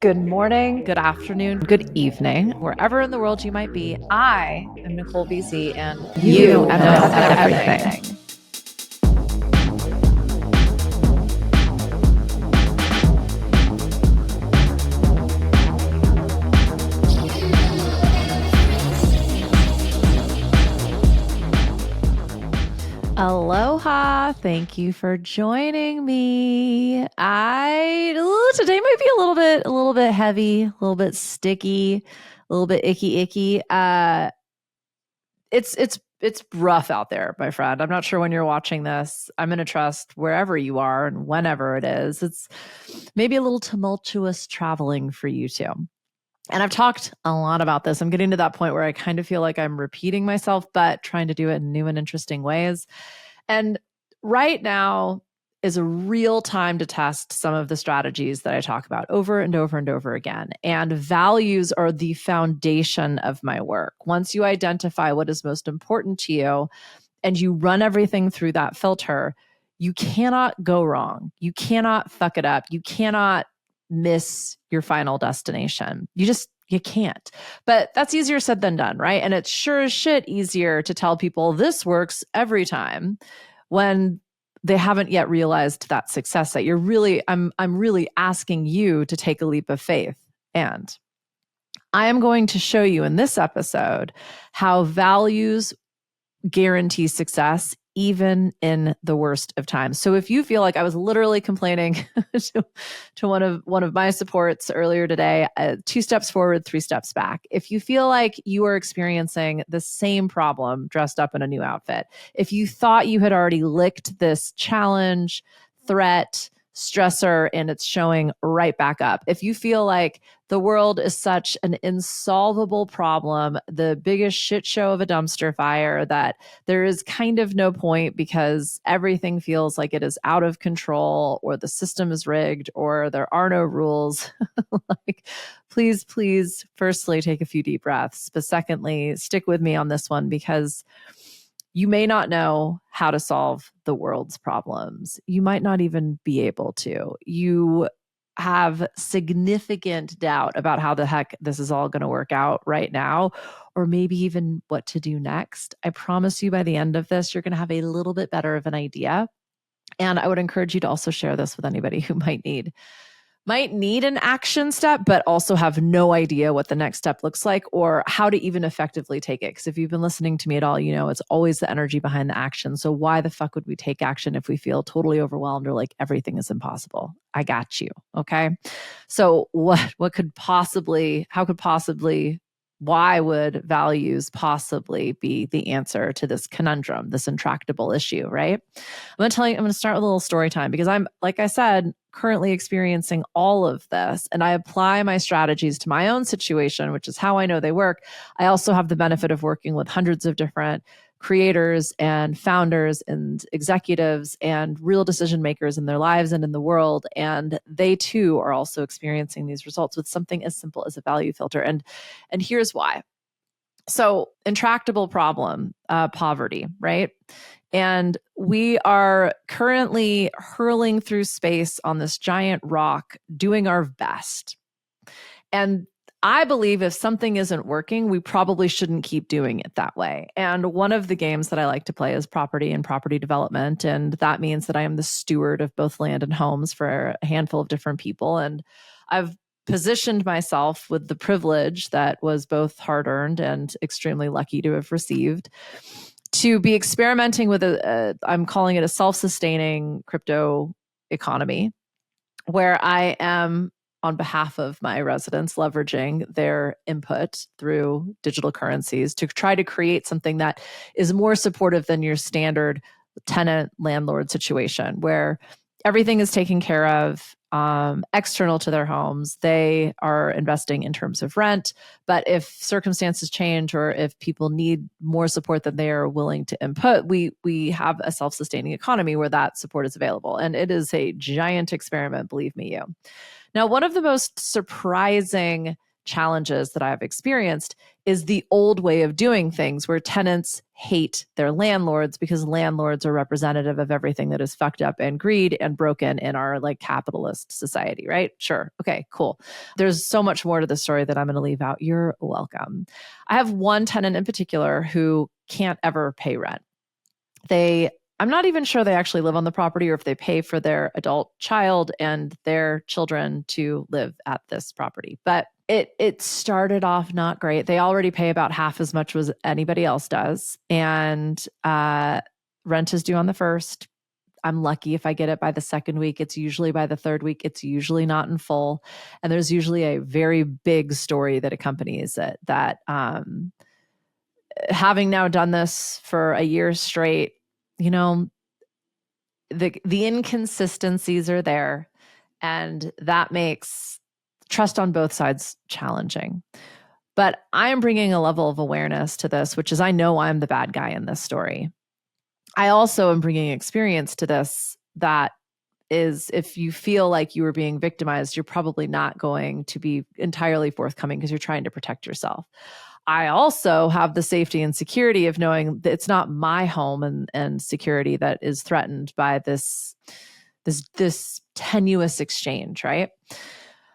Good morning, good afternoon, good evening, wherever in the world you might be. I am Nicole BC, and you know everything. Aloha. Thank you for joining me. Today might be a little bit heavy, a little bit sticky, a little bit icky. It's rough out there, my friend. I'm not sure when you're watching this. I'm going to trust wherever you are and whenever it is. It's maybe a little tumultuous traveling for you too. And I've talked a lot about this. I'm getting to that point where I kind of feel like I'm repeating myself, but trying to do it in new and interesting ways. And right now is a real time to test some of the strategies that I talk about over and over and over again. And values are the foundation of my work. Once you identify what is most important to you and you run everything through that filter, you cannot go wrong. You cannot fuck it up. You cannot miss your final destination. You can't. But that's easier said than done, right? And it's sure as shit easier to tell people this works every time when they haven't yet realized that success that I'm really asking you to take a leap of faith. And I am going to show you in this episode how values guarantee success even in the worst of times. So if you feel like I was literally complaining to one of my supports earlier today, 2 steps forward, 3 steps back. If you feel like you are experiencing the same problem dressed up in a new outfit, if you thought you had already licked this challenge, threat, stressor, and it's showing right back up. If you feel like the world is such an insolvable problem, the biggest shit show of a dumpster fire, that there is kind of no point because everything feels like it is out of control or the system is rigged or there are no rules, please, firstly, take a few deep breaths. But secondly, stick with me on this one because you may not know how to solve the world's problems. You might not even be able to. You have significant doubt about how the heck this is all going to work out right now, or maybe even what to do next. I promise you by the end of this, you're going to have a little bit better of an idea. And I would encourage you to also share this with anybody who might need an action step, but also have no idea what the next step looks like or how to even effectively take it. Because if you've been listening to me at all, you know it's always the energy behind the action. So why the fuck would we take action if we feel totally overwhelmed or like everything is impossible? I got you. Okay. So why would values possibly be the answer to this conundrum, this intractable issue, right? I'm going to start with a little story time because I'm, like I said, currently experiencing all of this and I apply my strategies to my own situation, which is how I know they work. I also have the benefit of working with hundreds of different creators and founders and executives and real decision makers in their lives and in the world. And they too are also experiencing these results with something as simple as a value filter. And here's why. So intractable problem, poverty, right? And we are currently hurling through space on this giant rock, doing our best. And I believe if something isn't working, we probably shouldn't keep doing it that way. And one of the games that I like to play is property and property development. And that means that I am the steward of both land and homes for a handful of different people. And I've positioned myself with the privilege that was both hard-earned and extremely lucky to have received to be experimenting with I'm calling it a self-sustaining crypto economy, where I am on behalf of my residents leveraging their input through digital currencies to try to create something that is more supportive than your standard tenant landlord situation where everything is taken care of external to their homes. They are investing in terms of rent, but if circumstances change or if people need more support than they are willing to input, we have a self-sustaining economy where that support is available. And it is a giant experiment, believe me you. Now, one of the most surprising challenges that I've experienced is the old way of doing things where tenants hate their landlords because landlords are representative of everything that is fucked up and greed and broken in our like capitalist society, right? Sure. Okay, cool. There's so much more to the story that I'm going to leave out. You're welcome. I have one tenant in particular who can't ever pay rent. I'm not even sure they actually live on the property or if they pay for their adult child and their children to live at this property. But it started off not great. They already pay about half as much as anybody else does. And rent is due on the first. I'm lucky if I get it by the second week. It's usually by the third week. It's usually not in full. And there's usually a very big story that accompanies it that having now done this for a year straight, you know, the inconsistencies are there, and that makes trust on both sides challenging. But I am bringing a level of awareness to this, which is I know I'm the bad guy in this story. I also am bringing experience to this that is, if you feel like you were being victimized, you're probably not going to be entirely forthcoming because you're trying to protect yourself. I also have the safety and security of knowing that it's not my home and security that is threatened by this tenuous exchange, right?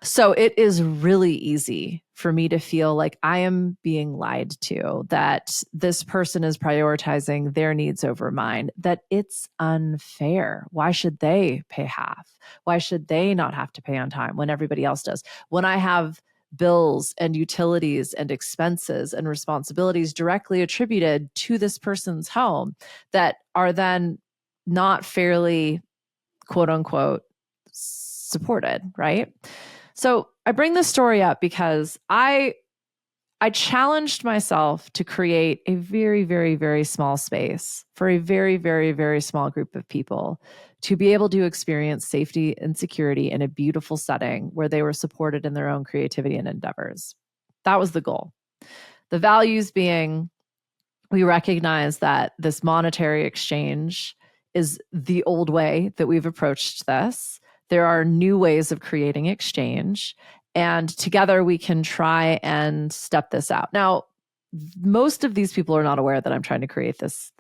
So it is really easy for me to feel like I am being lied to, that this person is prioritizing their needs over mine, that it's unfair. Why should they pay half? Why should they not have to pay on time when everybody else does? When I have bills and utilities and expenses and responsibilities directly attributed to this person's home that are then not fairly, quote unquote, supported, right? So I bring this story up because I challenged myself to create a very, very, very small space for a very, very, very small group of people to be able to experience safety and security in a beautiful setting where they were supported in their own creativity and endeavors. That was the goal. The values being, we recognize that this monetary exchange is the old way that we've approached this. There are new ways of creating exchange, and together we can try and step this out. Now, most of these people are not aware that I'm trying to create this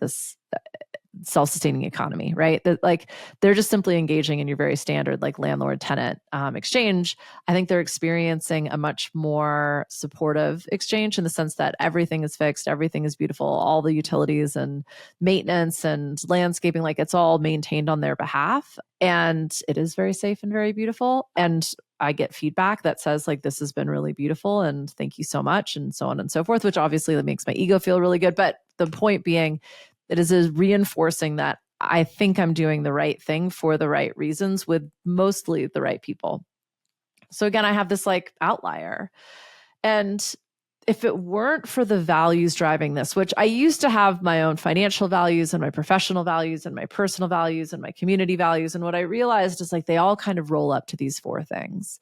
self-sustaining economy, right? That like they're just simply engaging in your very standard like landlord-tenant exchange. I think they're experiencing a much more supportive exchange in the sense that everything is fixed, everything is beautiful, all the utilities and maintenance and landscaping, like it's all maintained on their behalf. And it is very safe and very beautiful. And I get feedback that says like, this has been really beautiful and thank you so much and so on and so forth, which obviously makes my ego feel really good. But the point being, it is reinforcing that I think I'm doing the right thing for the right reasons with mostly the right people. So again, I have this like outlier. And if it weren't for the values driving this, which I used to have my own financial values and my professional values and my personal values and my community values. And what I realized is like they all kind of roll up to these four things: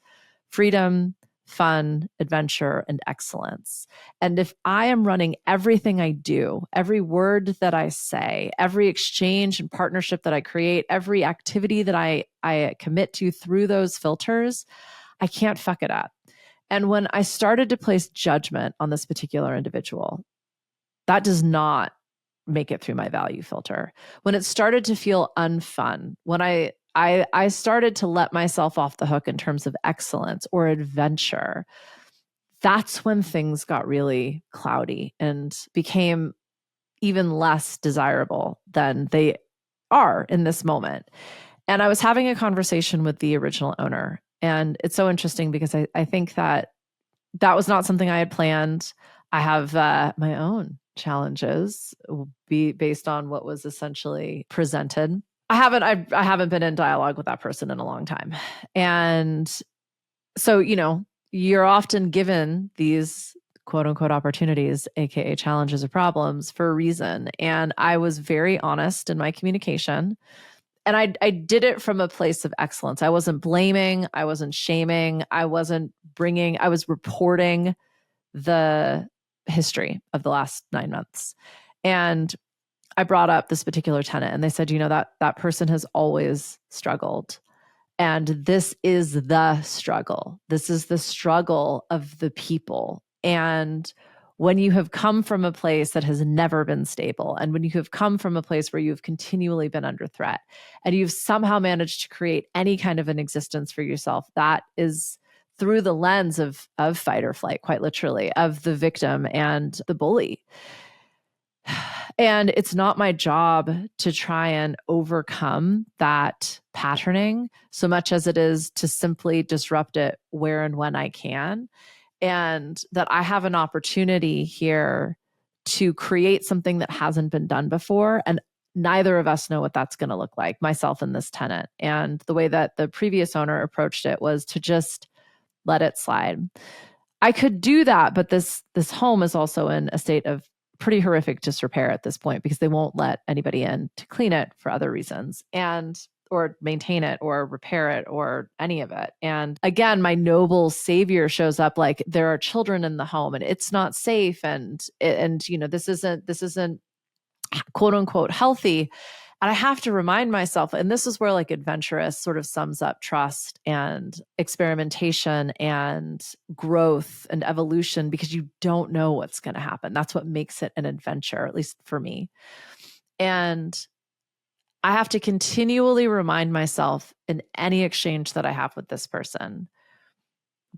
freedom, fun, adventure, and excellence. And if I am running everything I do, every word that I say, every exchange and partnership that I create, every activity that I commit to through those filters, I can't fuck it up. And when I started to place judgment on this particular individual, that does not make it through my value filter. When it started to feel unfun, when I started to let myself off the hook in terms of excellence or adventure, that's when things got really cloudy and became even less desirable than they are in this moment. And I was having a conversation with the original owner. And it's so interesting because I think that was not something I had planned. I have my own challenges based on what was essentially presented. I haven't been in dialogue with that person in a long time. And so, you're often given these quote unquote opportunities, AKA challenges or problems, for a reason. And I was very honest in my communication. And I did it from a place of excellence. I wasn't blaming. I wasn't shaming. I was reporting the history of the last 9 months. And I brought up this particular tenant and they said, that person has always struggled. And this is the struggle. This is the struggle of the people. And when you have come from a place that has never been stable, and when you have come from a place where you've continually been under threat, and you've somehow managed to create any kind of an existence for yourself, that is through the lens of fight or flight, quite literally, of the victim and the bully. And it's not my job to try and overcome that patterning so much as it is to simply disrupt it where and when I can. And that I have an opportunity here to create something that hasn't been done before. And neither of us know what that's going to look like, myself and this tenant. And the way that the previous owner approached it was to just let it slide. I could do that, but this home is also in a state of pretty horrific disrepair at this point because they won't let anybody in to clean it for other reasons or maintain it or repair it or any of it. And again, my noble savior shows up like there are children in the home and it's not safe and this isn't quote unquote healthy. And I have to remind myself, and this is where like adventurous sort of sums up trust and experimentation and growth and evolution, because you don't know what's going to happen. That's what makes it an adventure, at least for me. And I have to continually remind myself in any exchange that I have with this person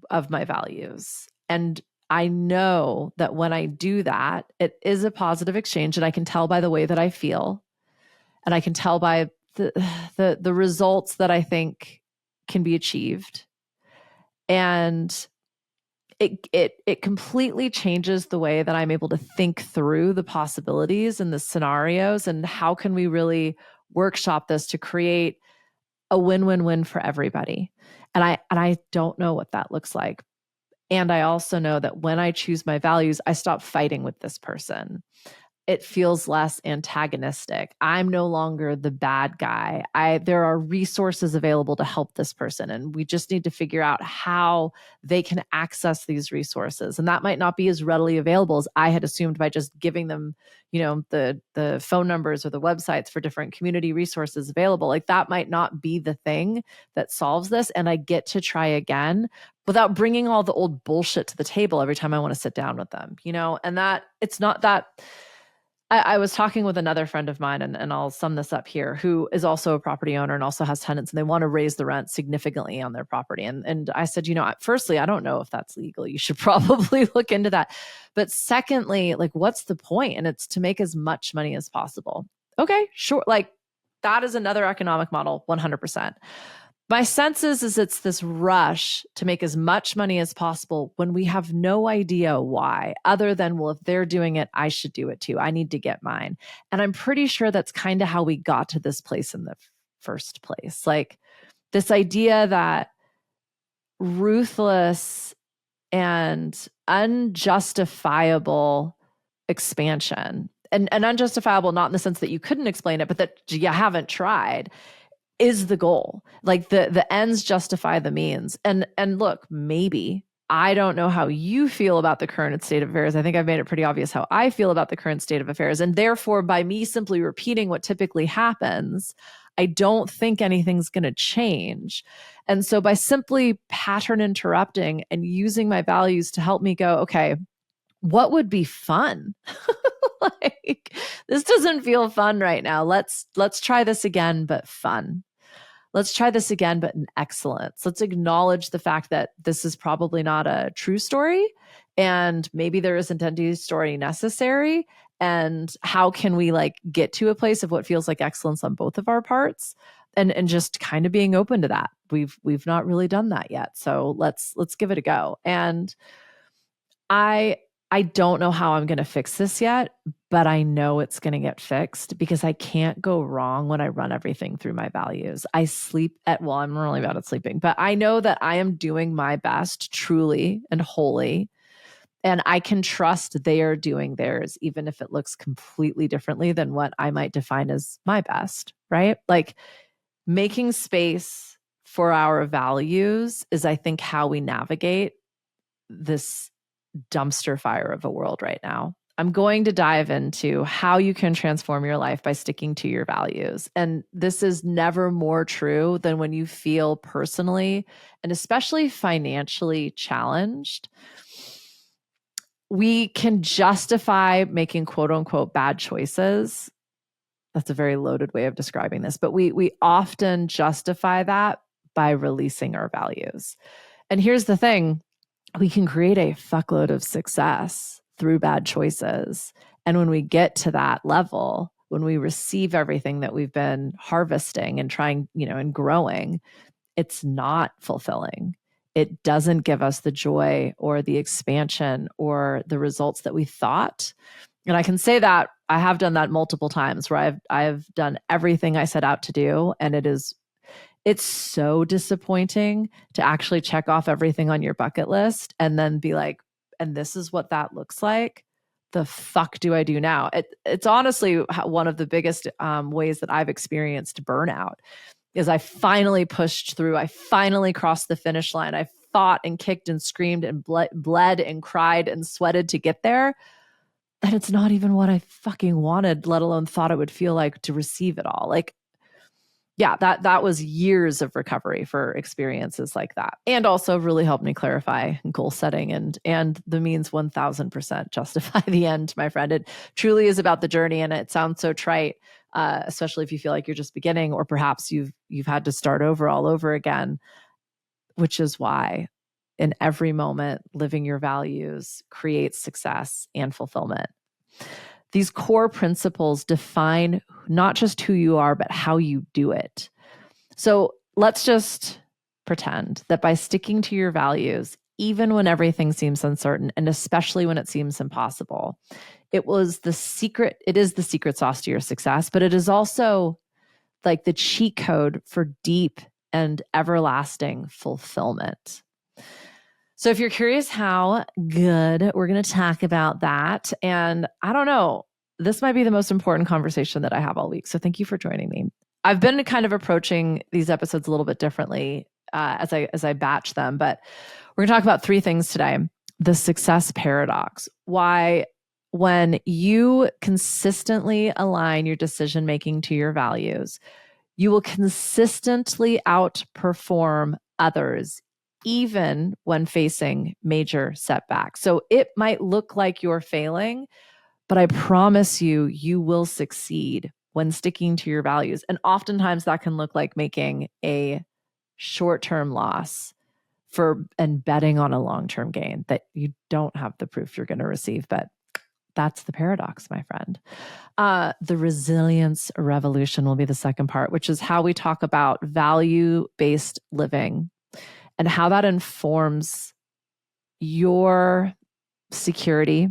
of my values. And I know that when I do that, it is a positive exchange, and I can tell by the way that I feel. And I can tell by the results that I think can be achieved. And it completely changes the way that I'm able to think through the possibilities and the scenarios and how can we really workshop this to create a win-win-win for everybody. And I don't know what that looks like. And I also know that when I choose my values, I stop fighting with this person. It feels less antagonistic. I'm no longer the bad guy. There are resources available to help this person, and we just need to figure out how they can access these resources. And that might not be as readily available as I had assumed by just giving them, the phone numbers or the websites for different community resources available. Like that might not be the thing that solves this, and I get to try again without bringing all the old bullshit to the table every time I want to sit down with them, and that it's not that. I was talking with another friend of mine, and I'll sum this up here, who is also a property owner and also has tenants, and they want to raise the rent significantly on their property. And I said, firstly, I don't know if that's legal. You should probably look into that. But secondly, like, what's the point? And it's to make as much money as possible. Okay, sure. Like that is another economic model, 100%. My sense is it's this rush to make as much money as possible when we have no idea why, other than, well, if they're doing it, I should do it too. I need to get mine. And I'm pretty sure that's kind of how we got to this place in the first place. Like this idea that ruthless and unjustifiable expansion, and unjustifiable not in the sense that you couldn't explain it, but that you haven't tried, is the goal. Like the ends justify the means. And look, maybe I don't know how you feel about the current state of affairs. I think I've made it pretty obvious how I feel about the current state of affairs. And therefore, by me simply repeating what typically happens, I don't think anything's going to change. And so by simply pattern interrupting and using my values to help me go, okay, what would be fun? Like, this doesn't feel fun right now. Let's try this again, but fun. Let's try this again, but in excellence. Let's acknowledge the fact that this is probably not a true story, and maybe there isn't any story necessary. And how can we like get to a place of what feels like excellence on both of our parts, and just kind of being open to that. We've not really done that yet, so let's give it a go. And I don't know how I'm going to fix this yet, but I know it's going to get fixed because I can't go wrong when I run everything through my values. I'm really bad at sleeping, but I know that I am doing my best truly and wholly. And I can trust they are doing theirs, even if it looks completely differently than what I might define as my best, right? Like making space for our values is, I think, how we navigate this dumpster fire of a world right now. I'm going to dive into how you can transform your life by sticking to your values. And this is never more true than when you feel personally and especially financially challenged. We can justify making quote unquote bad choices. That's a very loaded way of describing this, but we often justify that by releasing our values. And here's the thing, we can create a fuckload of success through bad choices. And when we get to that level, when we receive everything that we've been harvesting and trying, and growing, it's not fulfilling. It doesn't give us the joy or the expansion or the results that we thought. And I can say that I have done that multiple times where I've done everything I set out to do, and it's so disappointing to actually check off everything on your bucket list and then be like, and this is what that looks like. The fuck do I do now? It's honestly one of the biggest ways that I've experienced burnout is I finally pushed through. I finally crossed the finish line. I fought and kicked and screamed and bled and cried and sweated to get there. And it's not even what I fucking wanted, let alone thought it would feel like to receive it all. Like, yeah, that was years of recovery for experiences like that. And also really helped me clarify goal setting and the means 1000% justify the end, my friend. It truly is about the journey. And it sounds so trite, especially if you feel like you're just beginning, or perhaps you've had to start over all over again, which is why in every moment, living your values creates success and fulfillment. These core principles define not just who you are, but how you do it. So let's just pretend that by sticking to your values, even when everything seems uncertain, and especially when it seems impossible, it is the secret sauce to your success, but it is also like the cheat code for deep and everlasting fulfillment. So if you're curious how good, we're going to talk about that. And I don't know, this might be the most important conversation that I have all week. So thank you for joining me. I've been kind of approaching these episodes a little bit differently as I batch them, but we're going to talk about three things today. The success paradox, why when you consistently align your decision-making to your values, you will consistently outperform others, even when facing major setbacks. So it might look like you're failing, but I promise you, you will succeed when sticking to your values. And oftentimes that can look like making a short-term loss and betting on a long-term gain that you don't have the proof you're going to receive. But that's the paradox, my friend. The resilience revolution will be the second part, which is how we talk about value-based living and how that informs your security,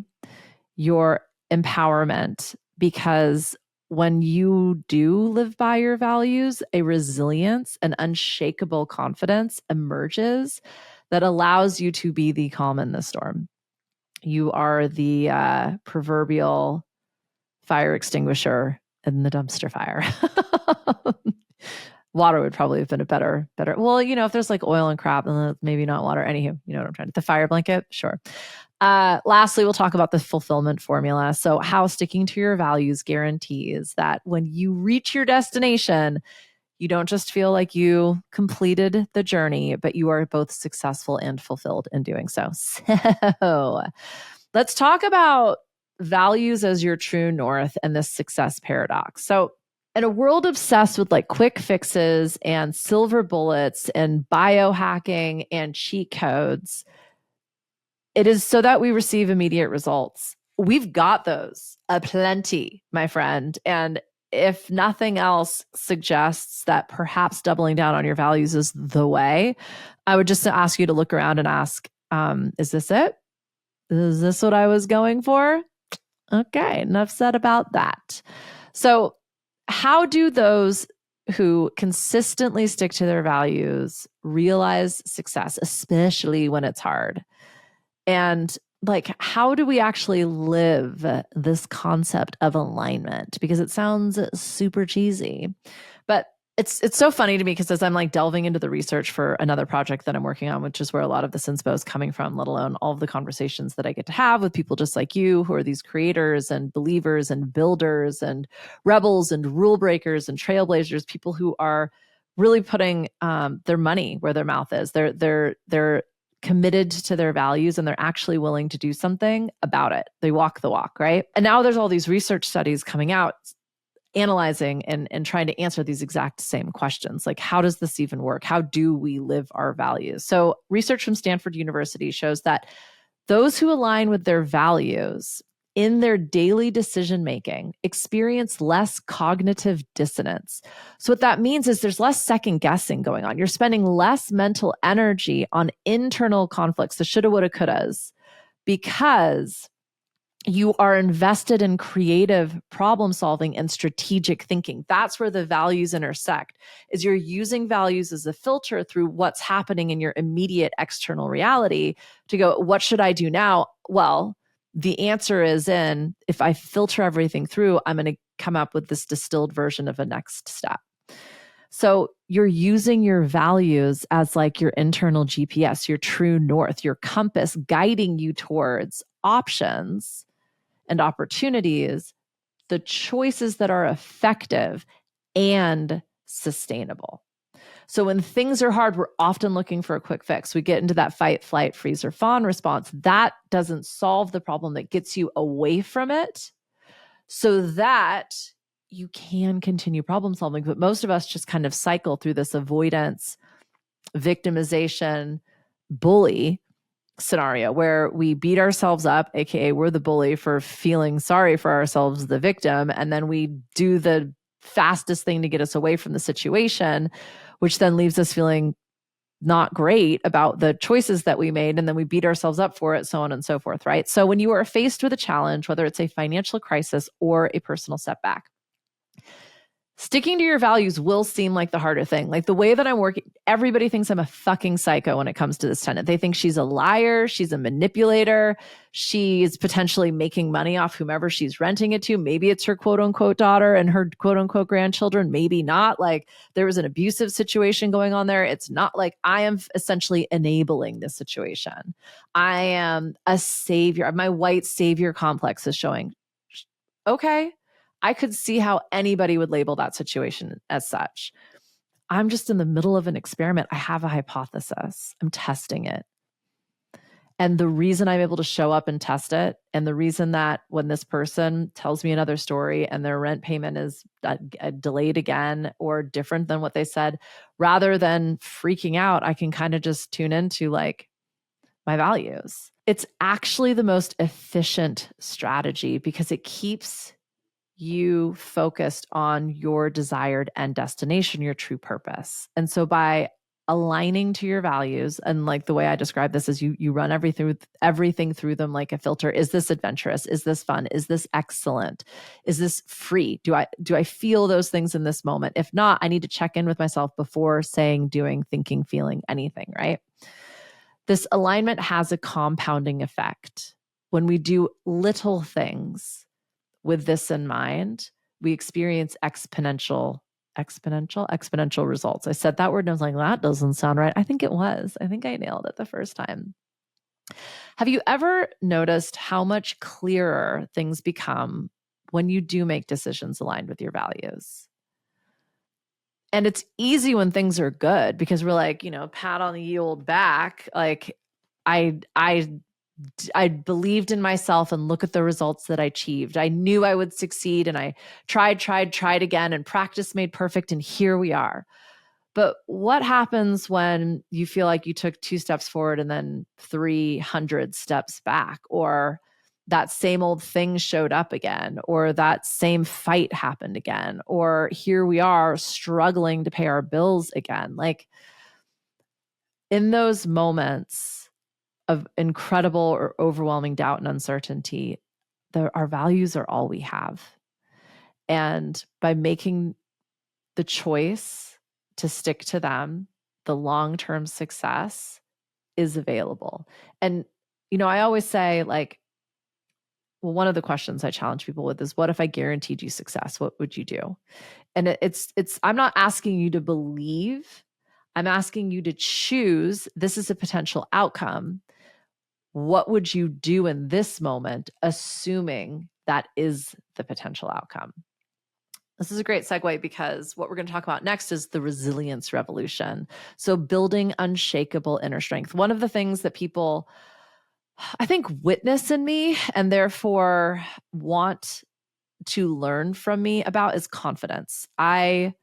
your empowerment, because when you do live by your values, a resilience, an unshakable confidence emerges that allows you to be the calm in the storm. You are the proverbial fire extinguisher in the dumpster fire. Water would probably have been a better. Well, if there's like oil and crap, then maybe not water. Anywho, you know what I'm trying to. The fire blanket, sure. Lastly, we'll talk about the fulfillment formula. So how sticking to your values guarantees that when you reach your destination, you don't just feel like you completed the journey, but you are both successful and fulfilled in doing so. So let's talk about values as your true north and this success paradox. So in a world obsessed with like quick fixes and silver bullets and biohacking and cheat codes, it is so that we receive immediate results. We've got those aplenty, my friend. And if nothing else suggests that perhaps doubling down on your values is the way, I would just ask you to look around and ask, is this it? Is this what I was going for? Okay, enough said about that. So how do those who consistently stick to their values realize success, especially when it's hard? And like, how do we actually live this concept of alignment? Because it sounds super cheesy, but It's so funny to me because as I'm like delving into the research for another project that I'm working on, which is where a lot of this inspo is coming from, let alone all of the conversations that I get to have with people just like you, who are these creators and believers and builders and rebels and rule breakers and trailblazers, people who are really putting their money where their mouth is. They're committed to their values and they're actually willing to do something about it. They walk the walk, right? And now there's all these research studies coming out analyzing and trying to answer these exact same questions. Like, how does this even work? How do we live our values? So research from Stanford University shows that those who align with their values in their daily decision making experience less cognitive dissonance. So what that means is there's less second guessing going on. You're spending less mental energy on internal conflicts, the shoulda, woulda, couldas, because you are invested in creative problem solving and strategic thinking. That's where the values intersect, is you're using values as a filter through what's happening in your immediate external reality to go, what should I do now? Well, the answer is in, if I filter everything through, I'm going to come up with this distilled version of a next step. So you're using your values as like your internal GPS, your true north, your compass guiding you towards options and opportunities, the choices that are effective and sustainable. So when things are hard, we're often looking for a quick fix. We get into that fight, flight, freeze, or fawn response. That doesn't solve the problem. That gets you away from it so that you can continue problem solving. But most of us just kind of cycle through this avoidance, victimization, bully scenario where we beat ourselves up, aka we're the bully for feeling sorry for ourselves, the victim, and then we do the fastest thing to get us away from the situation, which then leaves us feeling not great about the choices that we made, and then we beat ourselves up for it, so on and so forth, right? So when you are faced with a challenge, whether it's a financial crisis or a personal setback, sticking to your values will seem like the harder thing. Like the way that I'm working, everybody thinks I'm a fucking psycho when it comes to this tenant. They think she's a liar. She's a manipulator. She's potentially making money off whomever she's renting it to. Maybe it's her quote unquote daughter and her quote unquote grandchildren. Maybe not. Like there was an abusive situation going on there. It's not like I am essentially enabling this situation. I am a savior. My white savior complex is showing. Okay, I could see how anybody would label that situation as such. I'm just in the middle of an experiment. I have a hypothesis. I'm testing it. And the reason I'm able to show up and test it, and the reason that when this person tells me another story and their rent payment is delayed again or different than what they said, rather than freaking out, I can kind of just tune into like my values. It's actually the most efficient strategy because it keeps you focused on your desired end destination, your true purpose. And so by aligning to your values, and like the way I describe this is you run everything through them like a filter. Is this adventurous? Is this fun? Is this excellent? Is this free? Do I feel those things in this moment? If not, I need to check in with myself before saying, doing, thinking, feeling anything, right? This alignment has a compounding effect. When we do little things with this in mind, we experience exponential results. I said that word and I was like, that doesn't sound right. I think it was. I think I nailed it the first time. Have you ever noticed how much clearer things become when you do make decisions aligned with your values? And it's easy when things are good because we're like, pat on the old back. Like I believed in myself and look at the results that I achieved. I knew I would succeed and I tried again and practice made perfect. And here we are. But what happens when you feel like you took 2 steps forward and then 300 steps back, or that same old thing showed up again, or that same fight happened again, or here we are struggling to pay our bills again? Like in those moments of incredible or overwhelming doubt and uncertainty, our values are all we have. And by making the choice to stick to them, the long-term success is available. And, I always say, like, well, one of the questions I challenge people with is, what if I guaranteed you success? What would you do? And I'm not asking you to believe, I'm asking you to choose. This is a potential outcome. What would you do in this moment, assuming that is the potential outcome? This is a great segue because what we're going to talk about next is the resilience revolution. So, building unshakable inner strength. One of the things that people, I think, witness in me and therefore want to learn from me about is confidence. I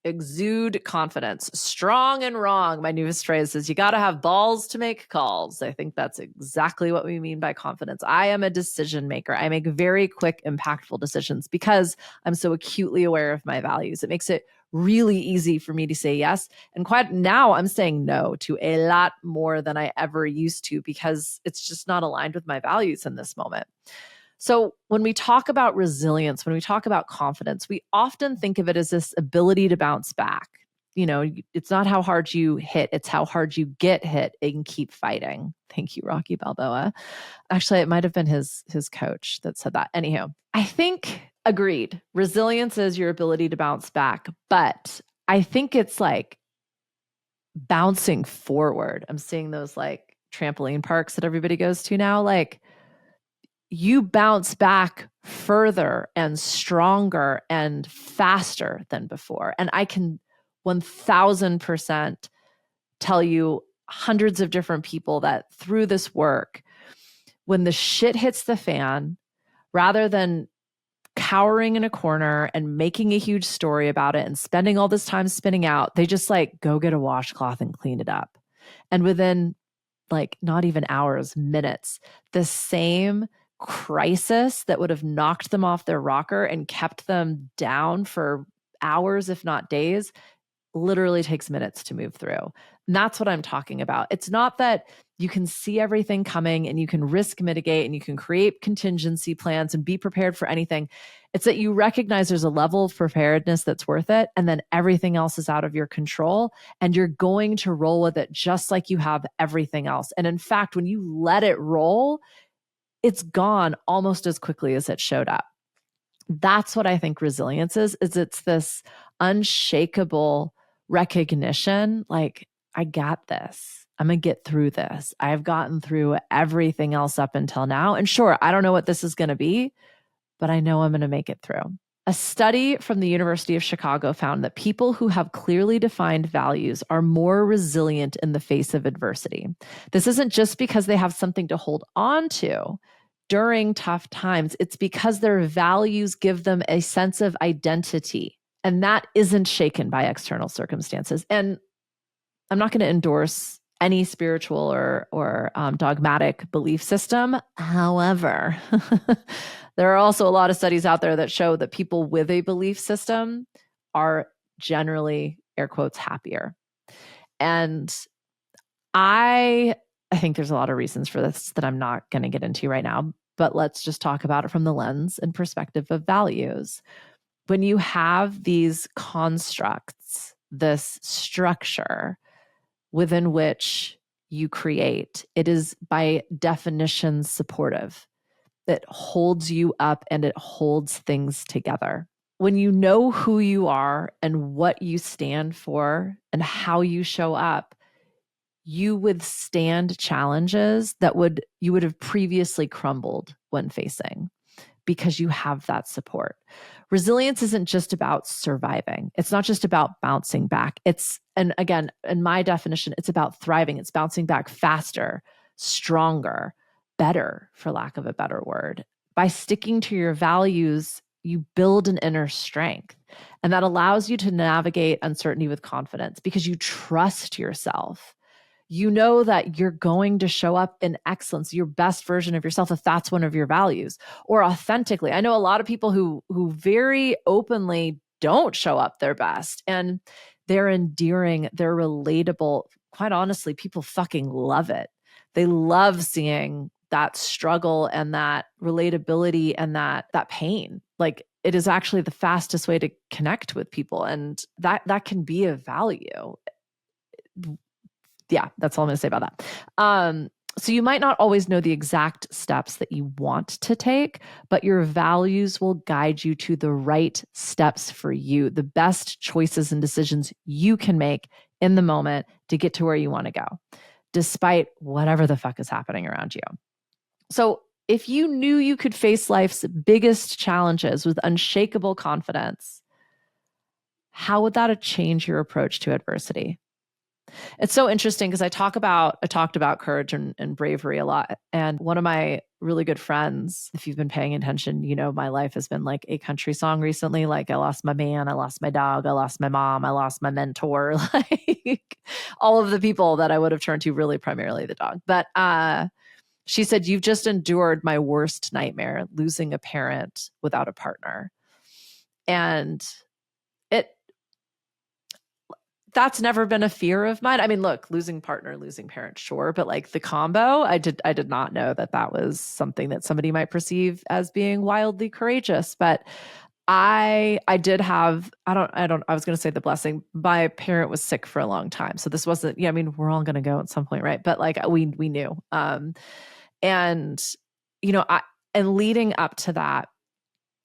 exude confidence. Strong and wrong. My newest phrase is, you got to have balls to make calls. I think that's exactly what we mean by confidence. I am a decision maker. I make very quick, impactful decisions because I'm so acutely aware of my values. It makes it really easy for me to say yes. And quite now I'm saying no to a lot more than I ever used to because it's just not aligned with my values in this moment. So when we talk about resilience, when we talk about confidence, we often think of it as this ability to bounce back. It's not how hard you hit, it's how hard you get hit and keep fighting. Thank you, Rocky Balboa. Actually, it might have been his coach that said that. Anyhow, I think agreed. Resilience is your ability to bounce back, but I think it's like bouncing forward. I'm seeing those like trampoline parks that everybody goes to now. Like, you bounce back further and stronger and faster than before. And I can 1000% tell you hundreds of different people that through this work, when the shit hits the fan, rather than cowering in a corner and making a huge story about it and spending all this time spinning out, they just like go get a washcloth and clean it up. And within like not even hours, minutes, the same crisis that would have knocked them off their rocker and kept them down for hours, if not days, literally takes minutes to move through. And that's what I'm talking about. It's not that you can see everything coming and you can risk mitigate and you can create contingency plans and be prepared for anything. It's that you recognize there's a level of preparedness that's worth it. And then everything else is out of your control and you're going to roll with it just like you have everything else. And in fact, when you let it roll, it's gone almost as quickly as it showed up. That's what I think resilience is it's this unshakable recognition, like, I got this. I'm going to get through this. I've gotten through everything else up until now. And sure, I don't know what this is going to be, but I know I'm going to make it through. A study from the University of Chicago found that people who have clearly defined values are more resilient in the face of adversity. This isn't just because they have something to hold on to during tough times. It's because their values give them a sense of identity, and that isn't shaken by external circumstances. And I'm not going to endorse any spiritual or dogmatic belief system. However, there are also a lot of studies out there that show that people with a belief system are generally, air quotes, happier. And I think there's a lot of reasons for this that I'm not going to get into right now, but let's just talk about it from the lens and perspective of values. When you have these constructs, this structure within which you create, it is by definition supportive. It holds you up and it holds things together. When you know who you are and what you stand for and how you show up, you withstand challenges that you would have previously crumbled when facing, because you have that support. Resilience isn't just about surviving. It's not just about bouncing back. And again, in my definition, it's about thriving. It's bouncing back faster, stronger, better, for lack of a better word. By sticking to your values, you build an inner strength. And that allows you to navigate uncertainty with confidence because you trust yourself. You know that you're going to show up in excellence, your best version of yourself, if that's one of your values, or authentically. I know a lot of people who very openly don't show up their best, and they're endearing, they're relatable. Quite honestly, people fucking love it. They love seeing that struggle and that relatability and that pain. Like, it is actually the fastest way to connect with people, and that can be a value. Yeah, that's all I'm going to say about that. So you might not always know the exact steps that you want to take, but your values will guide you to the right steps for you, the best choices and decisions you can make in the moment to get to where you want to go, despite whatever the fuck is happening around you. So if you knew you could face life's biggest challenges with unshakable confidence, how would that change your approach to adversity? It's so interesting because I talked about courage and bravery a lot. And one of my really good friends, if you've been paying attention, you know, my life has been like a country song recently. Like I lost my man, I lost my dog, I lost my mom, I lost my mentor, like all of the people that I would have turned to, really primarily the dog. But she said, "You've just endured my worst nightmare, losing a parent without a partner." And it that's never been a fear of mine. I mean, look, losing partner, losing parent, sure, but like the combo, I did not know that was something that somebody might perceive as being wildly courageous. But I did have, I was going to say the blessing. My parent was sick for a long time, so this wasn't. Yeah, I mean, we're all going to go at some point, right? But like we knew, and you know, and leading up to that,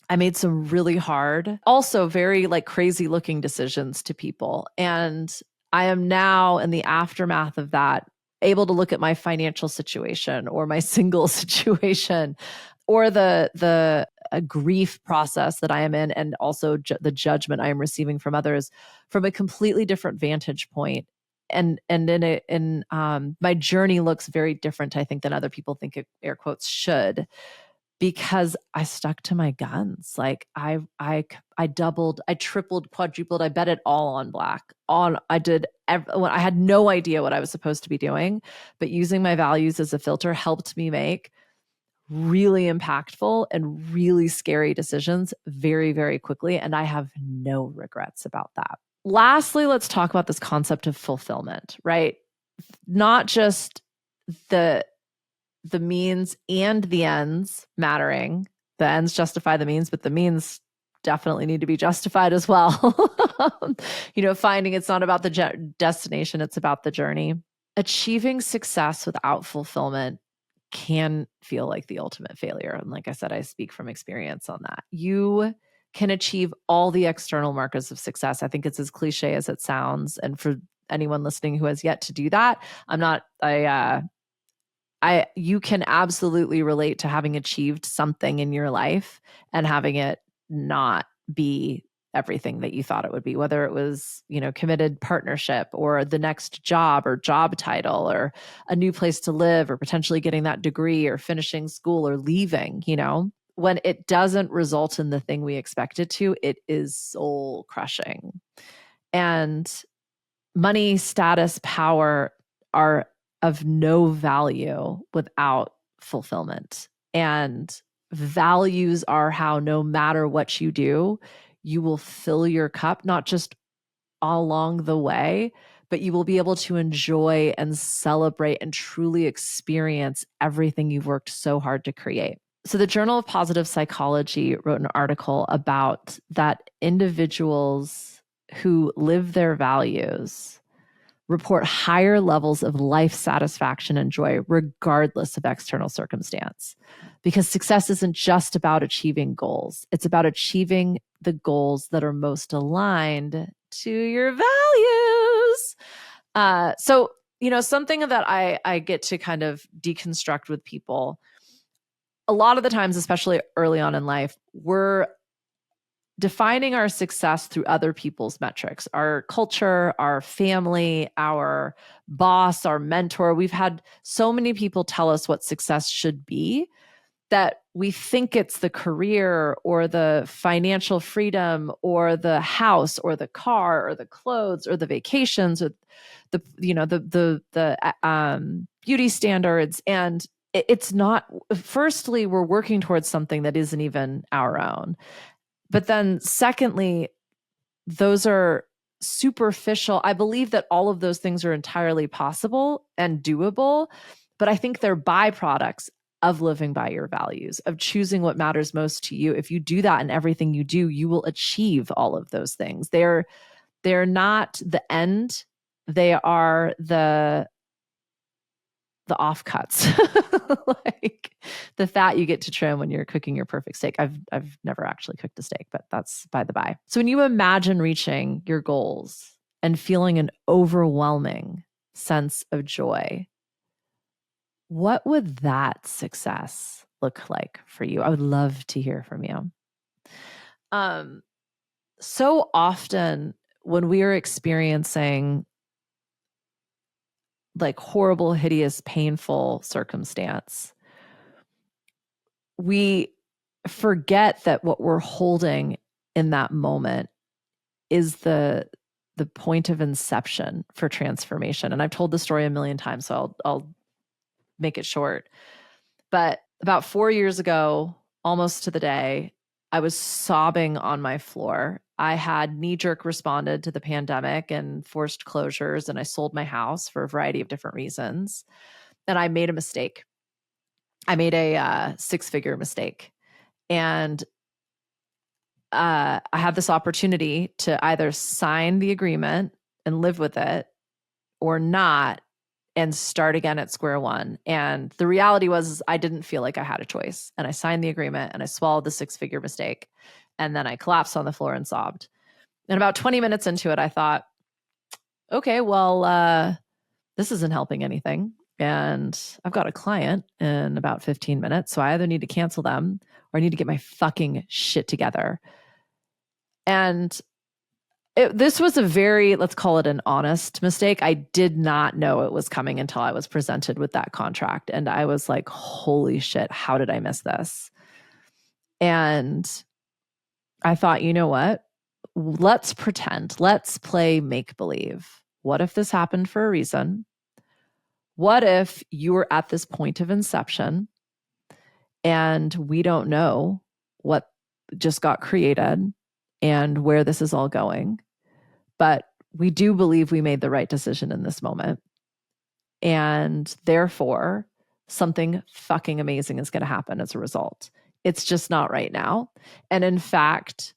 I made some really hard, also very like crazy looking decisions to people. And I am now in the aftermath of that able to look at my financial situation or my single situation or the grief process that I am in, and also the judgment I am receiving from others from a completely different vantage point. And my journey looks very different, I think, than other people think it, air quotes, should, because I stuck to my guns. Like I doubled, I tripled, quadrupled. I bet it all on black. I had no idea what I was supposed to be doing, but using my values as a filter helped me make really impactful and really scary decisions very, very quickly. And I have no regrets about that. Lastly, let's talk about this concept of fulfillment, right? Not just the means and the ends mattering. The ends justify the means, but the means definitely need to be justified as well. You know, finding it's not about the destination, it's about the journey. Achieving success without fulfillment can feel like the ultimate failure. And like I said, I speak from experience on that. You can achieve all the external markers of success. I think it's as cliche as it sounds. And for anyone listening who has yet to do that, you can absolutely relate to having achieved something in your life and having it not be everything that you thought it would be, whether it was, you know, committed partnership or the next job or job title or a new place to live or potentially getting that degree or finishing school or leaving. You know, when it doesn't result in the thing we expect it to, it is soul crushing. And money, status, power are of no value without fulfillment. And values are how, no matter what you do, you will fill your cup, not just along the way, but you will be able to enjoy and celebrate and truly experience everything you've worked so hard to create. So the Journal of Positive Psychology wrote an article about that individuals who live their values report higher levels of life satisfaction and joy, regardless of external circumstance. Because success isn't just about achieving goals, it's about achieving the goals that are most aligned to your values. So, you know, something that I get to kind of deconstruct with people a lot of the times, especially early on in life, we're defining our success through other people's metrics, our culture, our family, our boss, our mentor. We've had so many people tell us what success should be that we think it's the career or the financial freedom or the house or the car or the clothes or the vacations or the, you know, the beauty standards. And it's not, firstly, we're working towards something that isn't even our own. But then secondly, those are superficial. I believe that all of those things are entirely possible and doable, but I think they're byproducts of living by your values, of choosing what matters most to you. If you do that in everything you do, you will achieve all of those things. They're not the end. They are the the offcuts, like the fat you get to trim when you're cooking your perfect steak. I've never actually cooked a steak, but that's by the by. So when you imagine reaching your goals and feeling an overwhelming sense of joy, what would that success look like for you? I would love to hear from you. So often when we are experiencing like horrible, hideous, painful circumstance, we forget that what we're holding in that moment is the point of inception for transformation. And I've told the story a million times, so I'll make it short. But about 4 years ago, almost to the day, I was sobbing on my floor. I had knee-jerk responded to the pandemic and forced closures, and I sold my house for a variety of different reasons. And I made a mistake. I made a six-figure mistake. And I had this opportunity to either sign the agreement and live with it or not and start again at square one. And the reality was I didn't feel like I had a choice. And I signed the agreement and I swallowed the six-figure mistake. And then I collapsed on the floor and sobbed. And about 20 minutes into it, I thought, okay, well, this isn't helping anything. And I've got a client in about 15 minutes. So I either need to cancel them or I need to get my fucking shit together. And this was a very, let's call it an honest mistake. I did not know it was coming until I was presented with that contract. And I was like, holy shit, how did I miss this? And I thought, you know what? Let's pretend. Let's play make-believe. What if this happened for a reason? What if you were at this point of inception and we don't know what just got created and where this is all going? But we do believe we made the right decision in this moment. And therefore, something fucking amazing is going to happen as a result. It's just not right now. And in fact,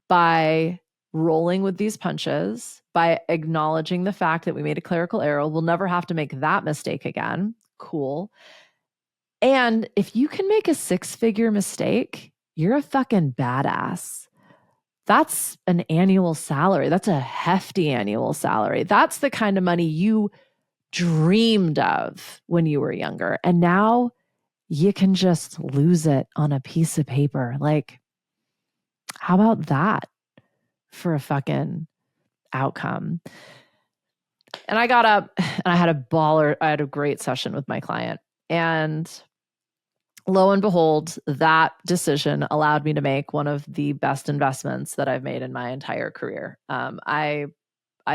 by rolling with these punches, by acknowledging the fact that we made a clerical error, we'll never have to make that mistake again. Cool. And if you can make a six-figure mistake, you're a fucking badass. That's an annual salary. That's a hefty annual salary. That's the kind of money you dreamed of when you were younger. And now you can just lose it on a piece of paper. Like, how about that for a fucking outcome? And I got up and I had a great session with my client. And lo and behold, that decision allowed me to make one of the best investments that I've made in my entire career. I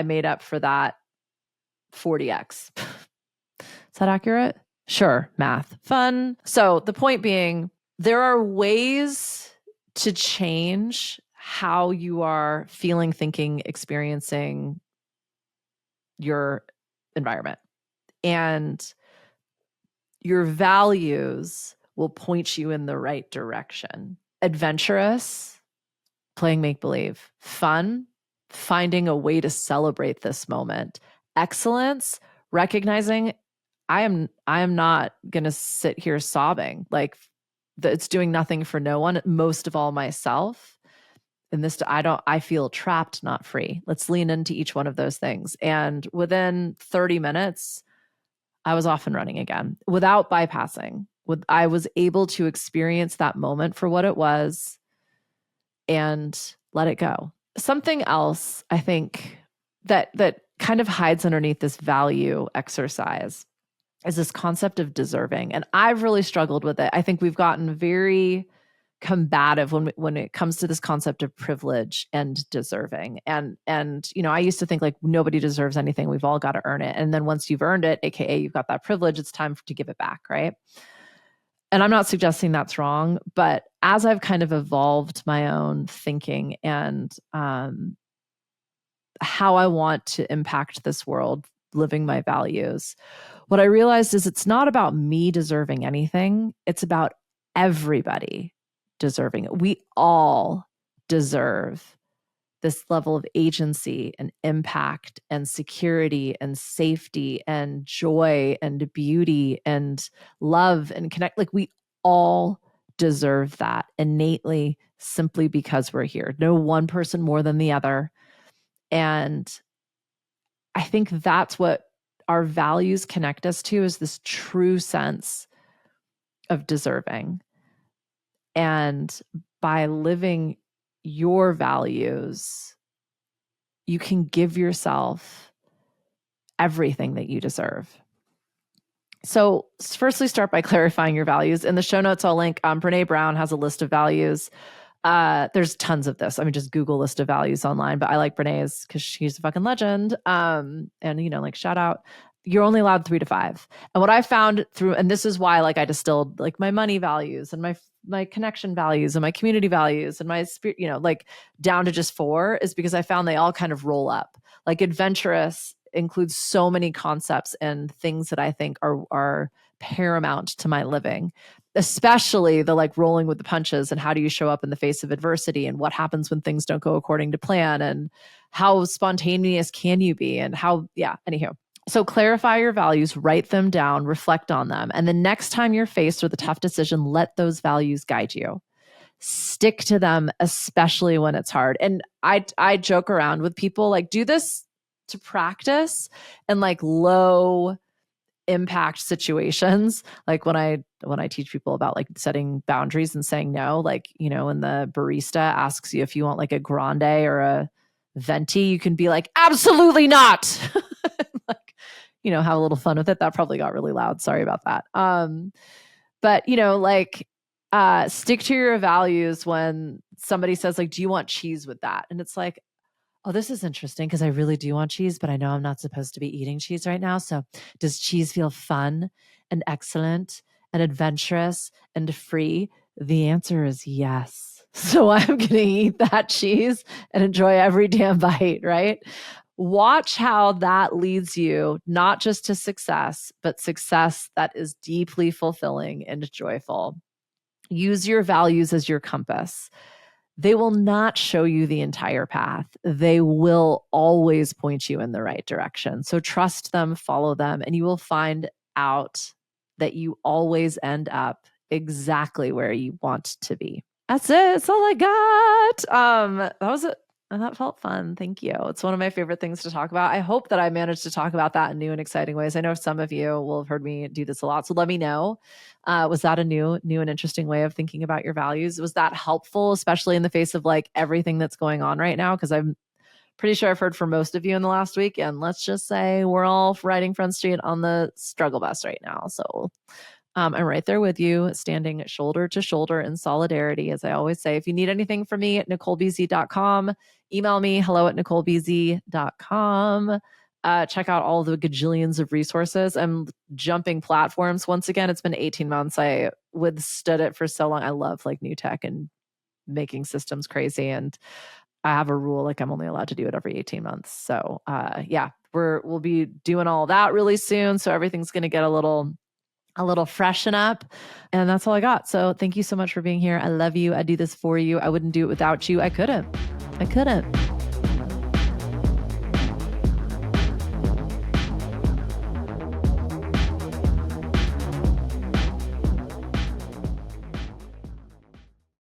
made up for that 40x. Is that accurate? Sure, math. Fun. So the point being, there are ways to change how you are feeling, thinking, experiencing your environment. And your values will point you in the right direction. Adventurous, playing make-believe. Fun, finding a way to celebrate this moment. Excellence, recognizing I am not going to sit here sobbing like it's doing nothing for no one, most of all myself. And this, I feel trapped, not free. Let's lean into each one of those things. And within 30 minutes, I was off and running again without bypassing. I was able to experience that moment for what it was and let it go. Something else I think that kind of hides underneath this value exercise is this concept of deserving. And I've really struggled with it. I think we've gotten very combative when it comes to this concept of privilege and deserving. And I used to think like nobody deserves anything. We've all got to earn it. And then once you've earned it, AKA you've got that privilege, it's time to give it back, right? And I'm not suggesting that's wrong, but as I've kind of evolved my own thinking and how I want to impact this world, living my values, what I realized is it's not about me deserving anything. It's about everybody deserving it. We all deserve this level of agency and impact and security and safety and joy and beauty and love and connect. Like, we all deserve that innately, simply because we're here. No one person more than the other. And I think that's what our values connect us to, is this true sense of deserving. And by living your values, you can give yourself everything that you deserve. So firstly, start by clarifying your values. In the show notes, I'll link, Brene Brown has a list of values. There's tons of this. I mean, just Google list of values online, but I like Brene's because she's a fucking legend. And, like, shout out. You're only allowed 3 to 5. And what I found through, and this is why, like, I distilled like my money values and my connection values and my community values and my spirit, like, down to just 4, is because I found they all kind of roll up. Like, adventurous includes so many concepts and things that I think are paramount to my living, especially the, like, rolling with the punches and how do you show up in the face of adversity and what happens when things don't go according to plan and how spontaneous can you be and how, anywho. So clarify your values, write them down, reflect on them. And the next time you're faced with a tough decision, let those values guide you. Stick to them, especially when it's hard. And I joke around with people, like, do this to practice and, like, low impact situations. Like, when I teach people about, like, setting boundaries and saying no, like, when the barista asks you if you want, like, a grande or a venti, you can be like, absolutely not. Like, have a little fun with it. That probably got really loud. Sorry about that. But stick to your values when somebody says, like, do you want cheese with that? And it's like, oh, this is interesting because I really do want cheese, but I know I'm not supposed to be eating cheese right now. So does cheese feel fun and excellent and adventurous and free? The answer is yes. So I'm going to eat that cheese and enjoy every damn bite, right? Watch how that leads you not just to success, but success that is deeply fulfilling and joyful. Use your values as your compass. They will not show you the entire path. They will always point you in the right direction. So trust them, follow them, and you will find out that you always end up exactly where you want to be. That's it. That's all I got. That was it. And that felt fun. Thank you. It's one of my favorite things to talk about. I hope that I managed to talk about that in new and exciting ways. I know some of you will have heard me do this a lot. So let me know. Was that a new and interesting way of thinking about your values? Was that helpful, especially in the face of, like, everything that's going on right now? Because I'm pretty sure I've heard from most of you in the last week. And let's just say we're all riding Front Street on the struggle bus right now. So I'm right there with you, standing shoulder to shoulder in solidarity. As I always say, if you need anything from me, at NicoleBZ.com. Email me, hello@NicoleBZ.com. Check out all the gajillions of resources. I'm jumping platforms. Once again, it's been 18 months. I withstood it for so long. I love, like, new tech and making systems crazy. And I have a rule, like, I'm only allowed to do it every 18 months. So we'll be doing all that really soon. So everything's going to get a little freshen up. And that's all I got. So thank you so much for being here. I love you. I do this for you. I wouldn't do it without you. I couldn't.